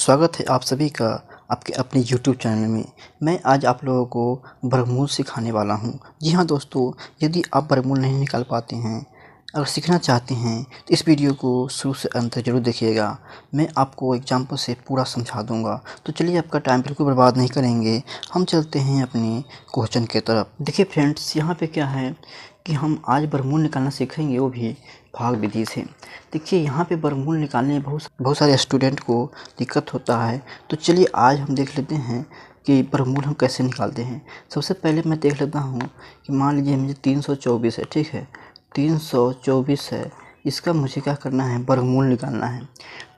स्वागत है आप सभी का आपके अपने YouTube चैनल में। मैं आज आप लोगों को वर्गमूल सिखाने वाला हूं। जी हाँ दोस्तों, यदि आप वर्गमूल नहीं निकाल पाते हैं, अगर सीखना चाहते हैं तो इस वीडियो को शुरू से अंत तक जरूर देखिएगा। मैं आपको एग्जाम्पल से पूरा समझा दूंगा। तो चलिए आपका टाइम बिल्कुल बर्बाद नहीं करेंगे, हम चलते हैं अपने क्वेश्चन की तरफ। देखिए फ्रेंड्स, यहाँ पे क्या है कि हम आज वर्गमूल निकालना सीखेंगे, वो भी भाग विधि से। देखिए यहाँ पे वर्गमूल निकालने में बहुत सारे स्टूडेंट को दिक्कत होता है। तो चलिए आज हम देख लेते हैं कि वर्गमूल हम कैसे निकालते हैं। सबसे पहले मैं देख लेता हूँ कि मान लीजिए मुझे 324 है, ठीक है, 324 है, इसका मुझे क्या करना है, वर्गमूल निकालना है।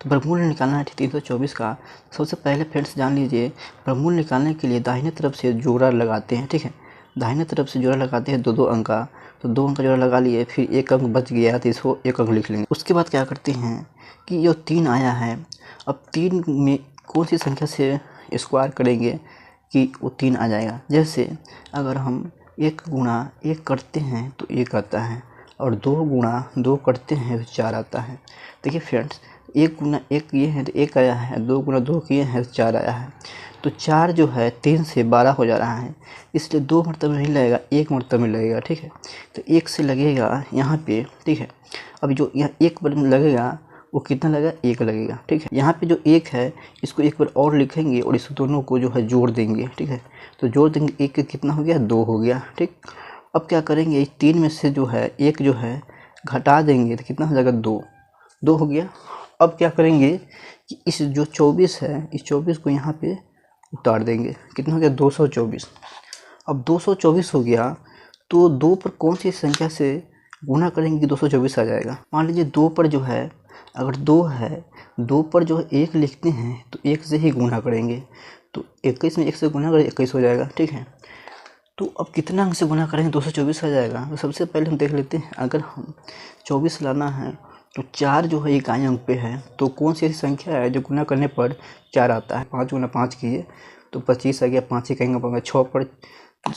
तो वर्गमूल निकालना है 324 का। सबसे पहले फ्रेंड्स जान लीजिए, वर्गमूल निकालने के लिए दाहिने तरफ से जोड़ा लगाते हैं, ठीक है, दाहिने तरफ से जोड़ा लगाते हैं दो अंक का। तो 2 अंक का जोड़ा लगा लिए, फिर 1 अंक बच गया तो इसको 1 अंक लिख लेंगे। उसके बाद क्या करते हैं कि जो 3 आया है, अब 3 में कौन सी संख्या से स्क्वायर करेंगे कि वो 3 आ जाएगा। जैसे अगर हम 1 गुणा 1 करते हैं तो 1 आता है, और 2 गुणा 2 करते हैं तो 4 आता है। देखिए फ्रेंड्स, 1 गुणा 1 किए हैं तो 1 आया है, 2 गुणा 2 किए हैं तो 4 आया है। तो 4 जो है 3 से 12 हो जा रहा है, इसलिए 2 मरतबे नहीं लगेगा, 1 मरतबे में लगेगा, ठीक है। तो 1 से लगेगा यहाँ पे, ठीक है। अब जो यहाँ 1 बार में लगेगा वो कितना लगेगा, 1 लगेगा, ठीक है। यहाँ पे जो 1 है इसको एक बार और लिखेंगे और इस दोनों को जो है जोड़ देंगे, ठीक है। तो जोड़ देंगे, 1 कितना हो गया, 2 हो गया, ठीक। अब क्या करेंगे, इस 3 में से जो है 1 जो है घटा देंगे तो कितना हो जाएगा, 2 हो गया। अब क्या करेंगे कि इस जो 24 है, इस 24 को यहाँ पे उतार देंगे, कितना हो गया, 224। अब 224 हो गया तो 2 पर कौन सी संख्या से गुना करेंगे कि 224 आ जाएगा। मान लीजिए 2 पर जो है, अगर 2 है, 2 पर जो है 1 लिखते हैं तो 1 से ही गुना करेंगे। तो 21 में 1 से गुना करें 21 हो जाएगा, ठीक है। तो अब कितना अंक से गुना करेंगे, 224 आ जाएगा। तो सबसे पहले हम देख लेते हैं, अगर हम 24 लाना है तो 4 जो है इकाई अंक पे है, तो कौन सी ऐसी संख्या है जो गुना करने पर 4 आता है। 5 गुना 5 किए तो 25 आ गया, 5 इकाई अंक पर 6 पर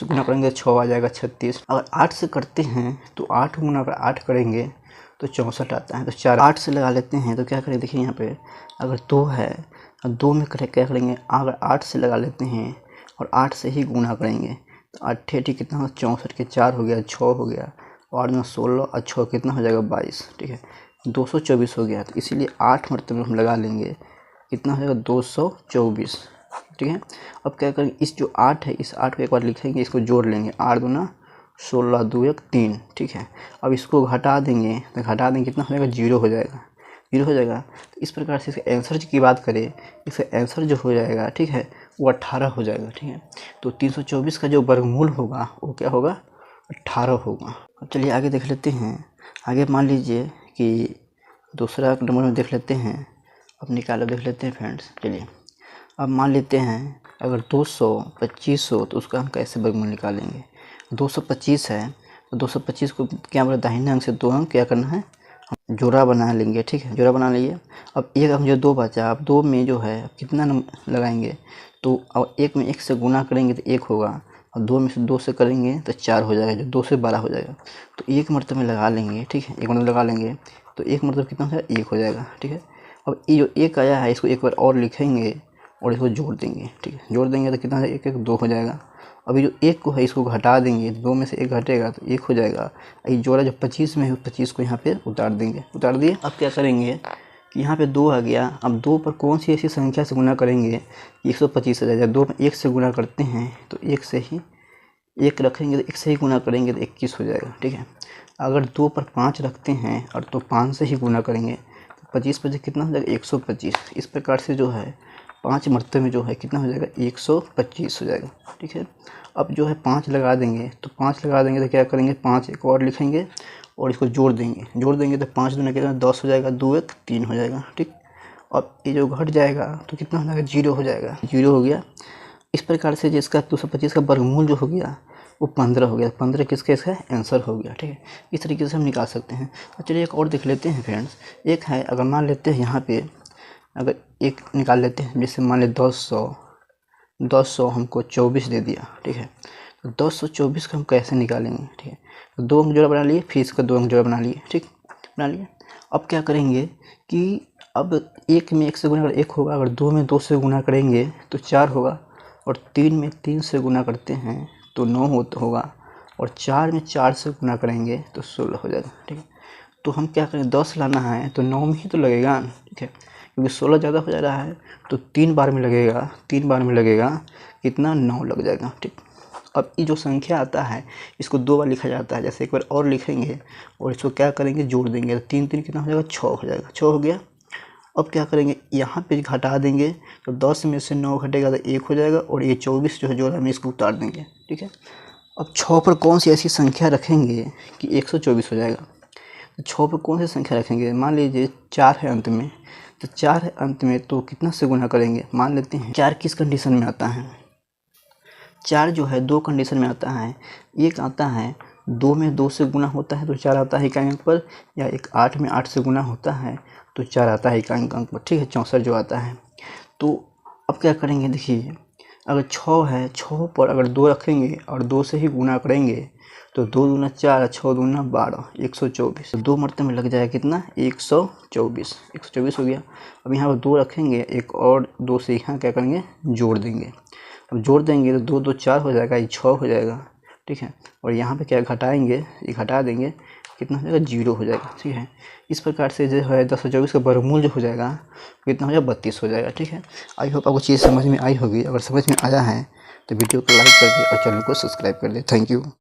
गुना करेंगे 6 आ जाएगा 36। अगर 8 से करते हैं तो 8 गुना अगर 8 करेंगे तो 64 आता है। तो 4 8 से लगा लेते हैं, तो क्या करें, देखिए यहाँ पे अगर 2 है, 2 में क्या करेंगे, अगर 8 से लगा लेते हैं और 8 से ही गुना करेंगे तो 8 8 कितना हो, 64 के 4 हो गया, 6 हो गया, और 9 16 और 6 कितना हो जाएगा, 22, ठीक है। 224 हो गया, तो इसीलिए 8 मरतबे हम लगा लेंगे, कितना हो जाएगा, 224, ठीक है। अब क्या करेंगे, इस जो 8 है, इस 8 को एक बार लिखेंगे, इसको जोड़ लेंगे, 8 दूना 16 2 1 3, ठीक है। अब इसको घटा देंगे, तो घटा देंगे कितना हो जाएगा, 0 हो जाएगा, 0 हो जाएगा। तो इस प्रकार से इसके आंसर की बात करें, इसका आंसर जो हो जाएगा, ठीक है, वो 18 हो जाएगा, ठीक है। तो 324 का जो वर्गमूल होगा वो क्या होगा, 18 होगा। अब चलिए आगे देख लेते हैं। आगे मान लीजिए कि दूसरा नंबर में देख लेते हैं, अब निकालो देख लेते हैं फ्रेंड्स। चलिए अब मान लेते हैं अगर 200 2500, तो उसका हम कैसे वर्गमूल निकालेंगे। 225 है तो 225 को क्या बोला, दाहिने अंक से 2 अंक क्या करना है, जोड़ा बना लेंगे, ठीक है, जोड़ा बना लिए। अब एक अंक जो 2 बचा, अब 2 में जो है कितना लगाएंगे, तो अब 1 में 1 से गुना करेंगे तो 1 होगा, और 2 में से 2 से करेंगे तो 4 हो जाएगा, जो 2 से 12 हो जाएगा। तो 1 मरतबे लगा लेंगे, ठीक है, 1 मरतबे लगा लेंगे तो 1 मरतबे कितना हो जाएगा, 1 हो जाएगा, ठीक है। अब ये जो 1 आया है इसको एक बार और लिखेंगे और इसको जोड़ देंगे, ठीक है, जोड़ देंगे तो कितना हो जाएगा, 1 1 2 हो जाएगा। अभी जो 1 को है इसको घटा देंगे, 2 में से 1 घटेगा तो 1 हो जाएगा। ये जोड़ा जो 25 में है 25 को यहाँ पे उतार देंगे, उतार दिए। अब क्या करेंगे कि यहाँ पे 2 आ गया, अब 2 पर कौन सी ऐसी संख्या से गुना करेंगे, 125 आ जाएगा। 2 में 1 से गुना करते हैं तो 1 से ही 1 रखेंगे, तो 1 से ही गुना करेंगे तो 21 हो जाएगा, ठीक है। अगर 2 पर 5 रखते हैं और तो 5 से ही गुना करेंगे तो 25 पर कितना हो जाएगा, 125। इस प्रकार से जो है 5 मरतबे में जो है कितना हो जाएगा, 125 हो जाएगा, ठीक है। अब जो है 5 लगा देंगे, तो 5 लगा देंगे तो क्या करेंगे, 5 एक और लिखेंगे और इसको जोड़ देंगे तो 5 दूना कितना 10 हो जाएगा, 2 1 3 हो जाएगा, ठीक। अब ये जो घट जाएगा तो कितना हो जाएगा, 0 हो जाएगा, 0 हो गया। इस प्रकार से जिसका 225 का वर्गमूल जो हो गया वो 15 हो गया। 15 किसका इसका आंसर हो गया, ठीक है। इस तरीके से हम निकाल सकते हैं। तो चलिए एक और देख लेते हैं फ्रेंड्स। एक है, अगर मान लेते हैं यहाँ पे अगर एक निकाल लेते हैं, जैसे मान ले 10 हमको 24 दे दिया, ठीक है। तो 1024 का हम कैसे निकालेंगे, ठीक है। तो 2 अंक जोड़ा बना लिए, फिर इसका 2 अंक जोड़ा बना लिए, ठीक, बना लिए। अब क्या करेंगे कि अब 1 में 1 से गुना अगर 1 होगा, अगर 2 में 2 से गुना करेंगे तो 4 होगा, और 3 में 3 से गुना करते हैं तो 9 होगा, और 4 में 4 से गुना करेंगे तो 16 हो जाएगा। ठीक है, तो हम क्या करें, 10 लाना है तो 9 में ही तो लगेगा। ठीक है, क्योंकि 16 ज़्यादा हो जा रहा है तो 3 बार में लगेगा, 3 बार में लगेगा कितना, 9 लग जाएगा। ठीक, अब ये जो संख्या आता है इसको 2 बार लिखा जाता है, जैसे एक बार और लिखेंगे और इसको क्या करेंगे, जोड़ देंगे तो 3 3 कितना हो जाएगा, 6 हो जाएगा। 6 हो गया। अब क्या करेंगे, यहाँ पे घटा देंगे तो 10 में से 9 घटेगा तो 1 हो जाएगा, और ये 24 जो है जोड़ में इसको उतार देंगे। ठीक है, अब 6 पर कौन सी ऐसी संख्या रखेंगे कि 124 हो जाएगा। तो 6 पर कौन सी संख्या रखेंगे, मान लीजिए 4 है अंत में, तो 4 है अंत में तो कितना से गुना करेंगे, मान लेते हैं 4 किस कंडीशन में आता है, 4 जो है 2 कंडीशन में आता है। एक आता है 2 में 2 से गुना होता है तो 4 आता है इकाई अंक पर, या एक 8 में 8 से गुना होता है तो 4 आता है इकाई अंक पर। ठीक है, 64 जो आता है। तो अब क्या करेंगे, देखिए अगर 6 है, 6 पर अगर 2 रखेंगे और 2 से ही गुना करेंगे तो 2 दूना 4, 6 दूना 12, 124। तो 2 मरतबे में लग जाएगा कितना, 124। 124 हो गया। अब यहाँ पर 2 रखेंगे, एक और 2 से यहाँ क्या करेंगे, जोड़ देंगे। अब जोड़ देंगे तो 2 2 4 हो जाएगा, ये 6 हो जाएगा। ठीक है, और यहाँ पे क्या घटाएंगे, ये घटा देंगे, कितना हो जाएगा, 0 हो जाएगा। ठीक है, इस प्रकार से जो है 1024 का वर्गमूल जो हो जाएगा कितना हो जाएगा, 32 हो जाएगा। ठीक है, आई होप आपको चीज़ समझ में आई होगी। अगर समझ में आया है तो वीडियो को लाइक कर दे और चैनल को सब्सक्राइब कर दे। Thank you.